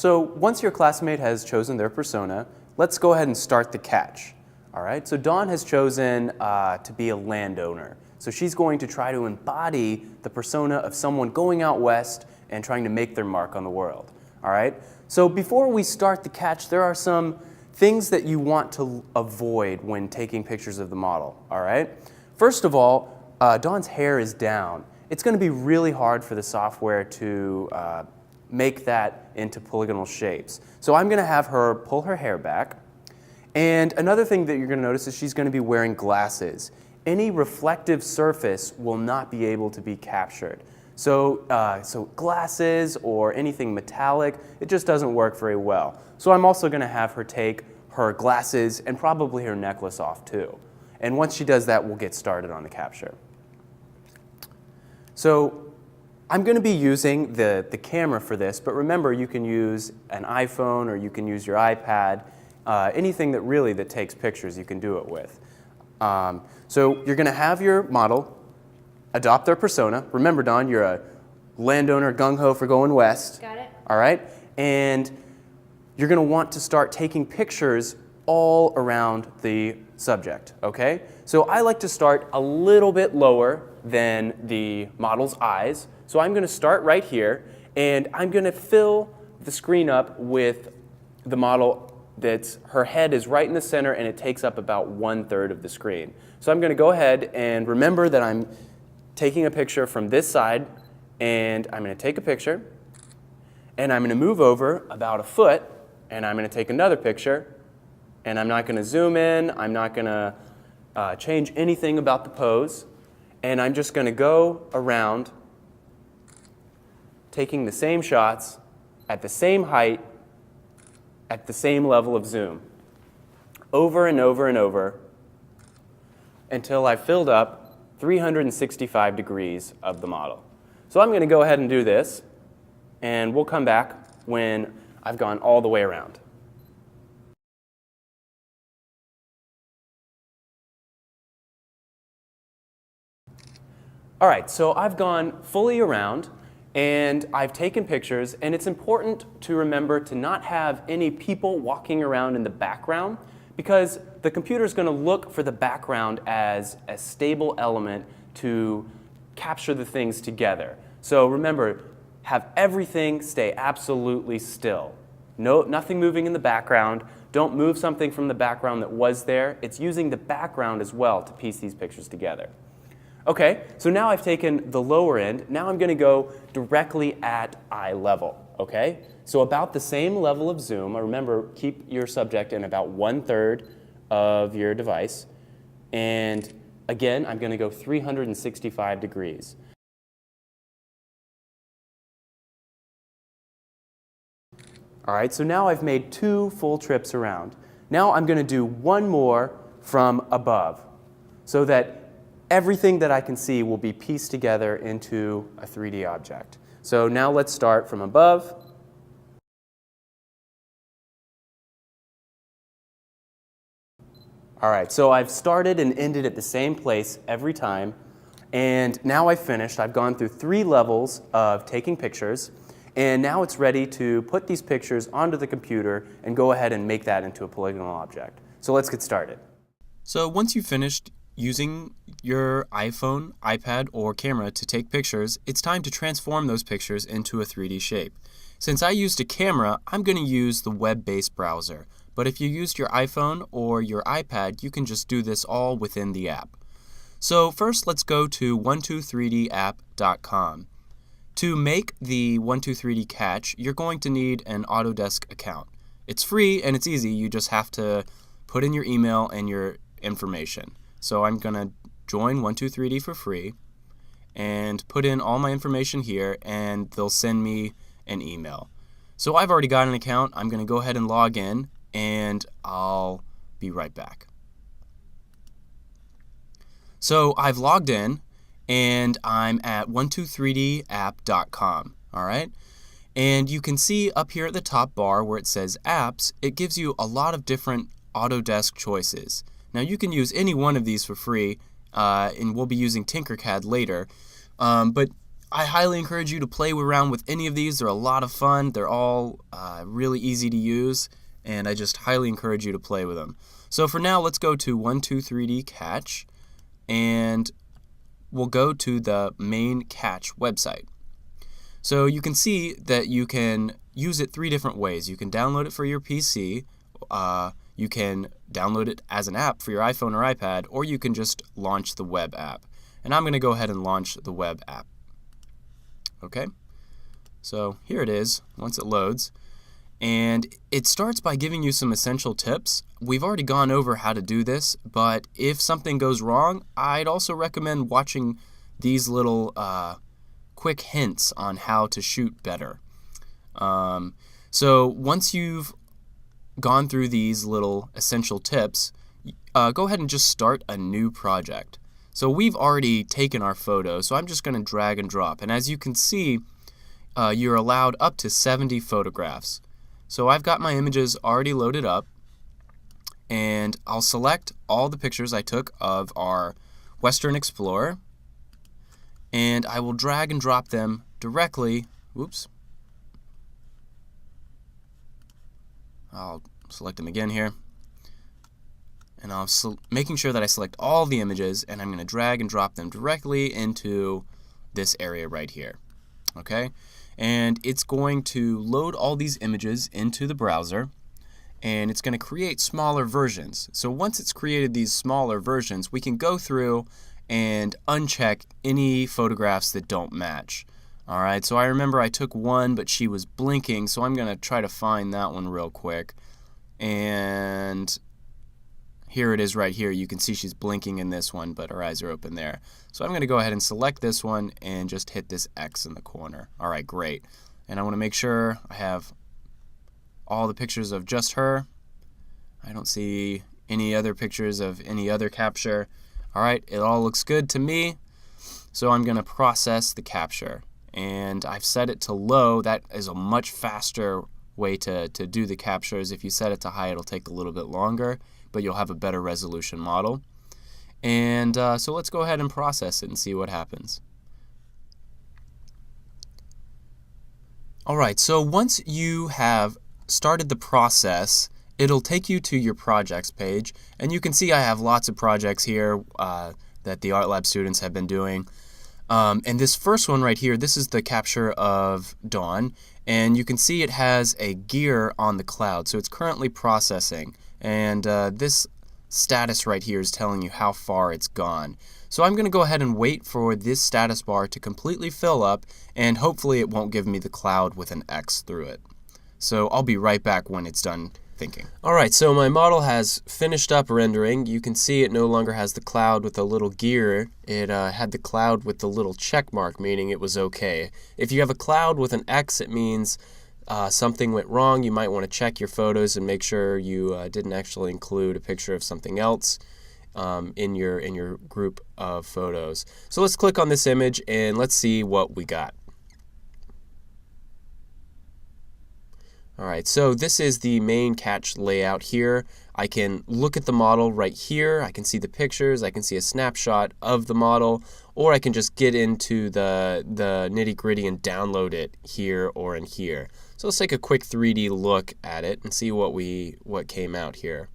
So once your classmate has chosen their persona, let's go ahead and start the catch. All right, so Dawn has chosen to be a landowner. So she's going to try to embody the persona of someone going out west and trying to make their mark on the world. All right, so before we start the catch, there are some things that you want to avoid when taking pictures of the model. All right, first of all, Dawn's hair is down. It's going to be really hard for the software to make that into polygonal shapes. So I'm going to have her pull her hair back. And another thing that you're going to notice is she's going to be wearing glasses. Any reflective surface will not be able to be captured. So glasses or anything metallic, it just doesn't work very well. So I'm also going to have her take her glasses and probably her necklace off too. And once she does that, we'll get started on the capture. So I'm going to be using the camera for this, but remember you can use an iPhone or you can use your iPad. Anything that takes pictures, you can do it with. So you're going to have your model adopt their persona. Remember, Dawn, you're a landowner gung-ho for going west. Got it. All right? And you're going to want to start taking pictures all around the subject, okay? So I like to start a little bit lower than the model's eyes. So I'm going to start right here, and I'm going to fill the screen up with the model her head is right in the center, and it takes up about 1/3 of the screen. So I'm going to go ahead and remember that I'm taking a picture from this side, and I'm going to take a picture, and I'm going to move over about a foot, and I'm going to take another picture, and I'm not going to zoom in, I'm not going to change anything about the pose, and I'm just going to go around taking the same shots at the same height at the same level of zoom, over and over and over, until I've filled up 365 degrees of the model. So I'm going to go ahead and do this, and we'll come back when I've gone all the way around. All right, so I've gone fully around, and I've taken pictures, and it's important to remember to not have any people walking around in the background, because the computer is going to look for the background as a stable element to capture the things together. So remember, have everything stay absolutely still. Nothing moving in the background. Don't move something from the background that was there. It's using the background as well to piece these pictures together. Okay, so now I've taken the lower end. Now I'm going to go directly at eye level, okay? So about the same level of zoom. Remember, keep your subject in about 1/3 of your device. And again, I'm going to go 365 degrees. All right, so now I've made 2 full trips around. Now I'm going to do one more from above so that everything that I can see will be pieced together into a 3D object. So now let's start from above. All right, so I've started and ended at the same place every time. And now I've finished. I've gone through 3 levels of taking pictures. And now it's ready to put these pictures onto the computer and go ahead and make that into a polygonal object. So let's get started. So once you've finished using your iPhone, iPad, or camera to take pictures, it's time to transform those pictures into a 3D shape. Since I used a camera, I'm going to use the web-based browser. But if you used your iPhone or your iPad, you can just do this all within the app. So first, let's go to 123dapp.com. To make the 123D catch, you're going to need an Autodesk account. It's free and it's easy. You just have to put in your email and your information. So I'm going to join 123D for free and put in all my information here, and they'll send me an email. So I've already got an account. I'm going to go ahead and log in, and I'll be right back. So I've logged in, and I'm at 123dapp.com, all right? And you can see up here at the top bar where it says Apps, it gives you a lot of different Autodesk choices. Now you can use any one of these for free, and we'll be using Tinkercad later, but I highly encourage you to play around with any of these. They're a lot of fun. They're all really easy to use, and I just highly encourage you to play with them. So for now, let's go to 123D Catch, and we'll go to the main Catch website. So you can see that you can use it 3 different ways. You can download it for your PC, you can download it as an app for your iPhone or iPad, or you can just launch the web app. And I'm going to go ahead and launch the web app. Okay, so here it is once it loads. And it starts by giving you some essential tips. We've already gone over how to do this, but if something goes wrong, I'd also recommend watching these little quick hints on how to shoot better. So once you've gone through these little essential tips, go ahead and just start a new project. So we've already taken our photo, so I'm just going to drag and drop. And as you can see, you're allowed up to 70 photographs. So I've got my images already loaded up, and I'll select all the pictures I took of our Western Explorer, and I will drag and drop them directly. Whoops. I'll select them again here. And I'm making sure that I select all the images, and I'm going to drag and drop them directly into this area right here. Okay? And it's going to load all these images into the browser, and it's going to create smaller versions. So once it's created these smaller versions, we can go through and uncheck any photographs that don't match. Alright, so I remember I took one, but she was blinking, so I'm going to try to find that one real quick. And here it is right here. You can see she's blinking in this one, but her eyes are open there. So I'm going to go ahead and select this one and just hit this X in the corner. Alright, great. And I want to make sure I have all the pictures of just her. I don't see any other pictures of any other capture. Alright, it all looks good to me. So I'm going to process the capture. And I've set it to low. That is a much faster way to do the captures. If you set it to high, it'll take a little bit longer, but you'll have a better resolution model. And so let's go ahead and process it and see what happens. Alright, so once you have started the process, it'll take you to your projects page, and you can see I have lots of projects here that the Artlab students have been doing. And this first one right here, this is the capture of Dawn, and you can see it has a gear on the cloud, so it's currently processing. And this status right here is telling you how far it's gone. So I'm going to go ahead and wait for this status bar to completely fill up, and hopefully it won't give me the cloud with an X through it. So I'll be right back when it's done thinking. Alright, so my model has finished up rendering. You can see it no longer has the cloud with the little gear. It had the cloud with the little check mark, meaning it was okay. If you have a cloud with an X, it means something went wrong. You might want to check your photos and make sure you didn't actually include a picture of something else in your group of photos. So let's click on this image and let's see what we got. Alright, so this is the main catch layout here. I can look at the model right here. I can see the pictures. I can see a snapshot of the model, or I can just get into the nitty-gritty and download it here or in here. So let's take a quick 3D look at it and see what came out here.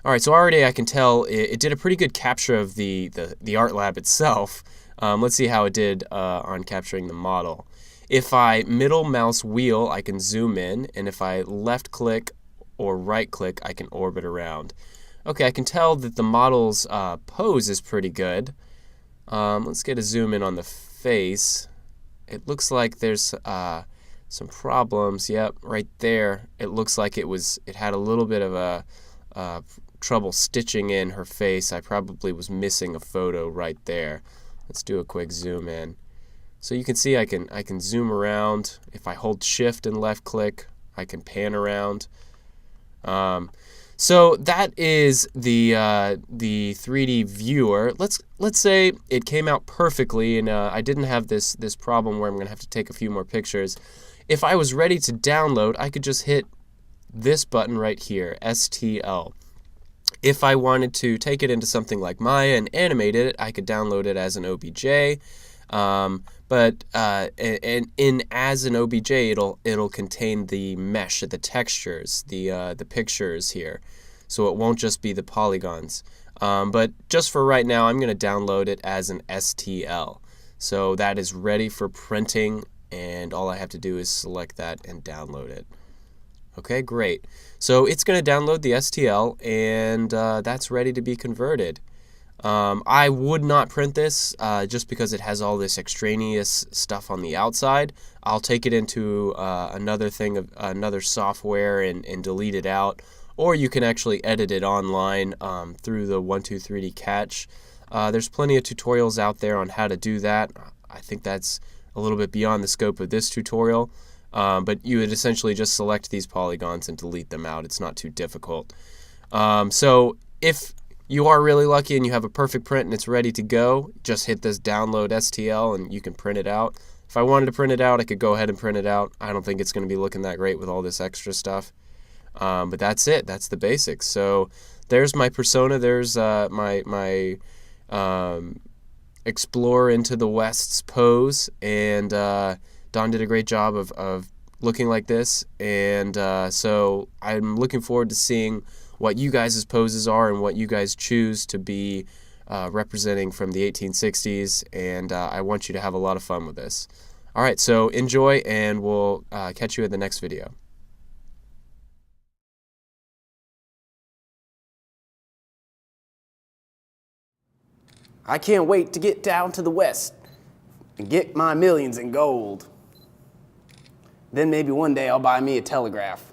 Alright, so already I can tell it did a pretty good capture of the Artlab itself. Let's see how it did on capturing the model. If I middle mouse wheel, I can zoom in, and if I left click or right click, I can orbit around. Okay, I can tell that the model's pose is pretty good. Let's get a zoom in on the face. It looks like there's some problems. Yep, right there. It looks like it had a little bit of a trouble stitching in her face. I probably was missing a photo right there. Let's do a quick zoom in. So you can see I can zoom around. If I hold shift and left click, I can pan around. So that is the 3D viewer. Let's say it came out perfectly and I didn't have this problem where I'm gonna have to take a few more pictures. If I was ready to download, I could just hit this button right here, STL. If I wanted to take it into something like Maya and animate it, I could download it as an OBJ. But as an OBJ, it'll contain the mesh, the textures, the pictures here, so it won't just be the polygons. But just for right now, I'm going to download it as an STL. So that is ready for printing, and all I have to do is select that and download it. Okay, great. So it's going to download the STL, and that's ready to be converted. I would not print this just because it has all this extraneous stuff on the outside. I'll take it into another software and delete it out. Or you can actually edit it online through the 123D Catch. There's plenty of tutorials out there on how to do that. I think that's a little bit beyond the scope of this tutorial. But you would essentially just select these polygons and delete them out. It's not too difficult. So if you are really lucky and you have a perfect print and it's ready to go, just hit this download STL and you can print it out. If I wanted to print it out, I could go ahead and print it out. I don't think it's going to be looking that great with all this extra stuff. But that's it. That's the basics. So there's my persona. There's my Explore into the West's pose. And Don did a great job of looking like this. And so I'm looking forward to seeing what you guys' poses are and what you guys choose to be representing from the 1860s. And I want you to have a lot of fun with this. All right, so enjoy, and we'll catch you in the next video. I can't wait to get down to the West and get my millions in gold. Then maybe one day I'll buy me a telegraph.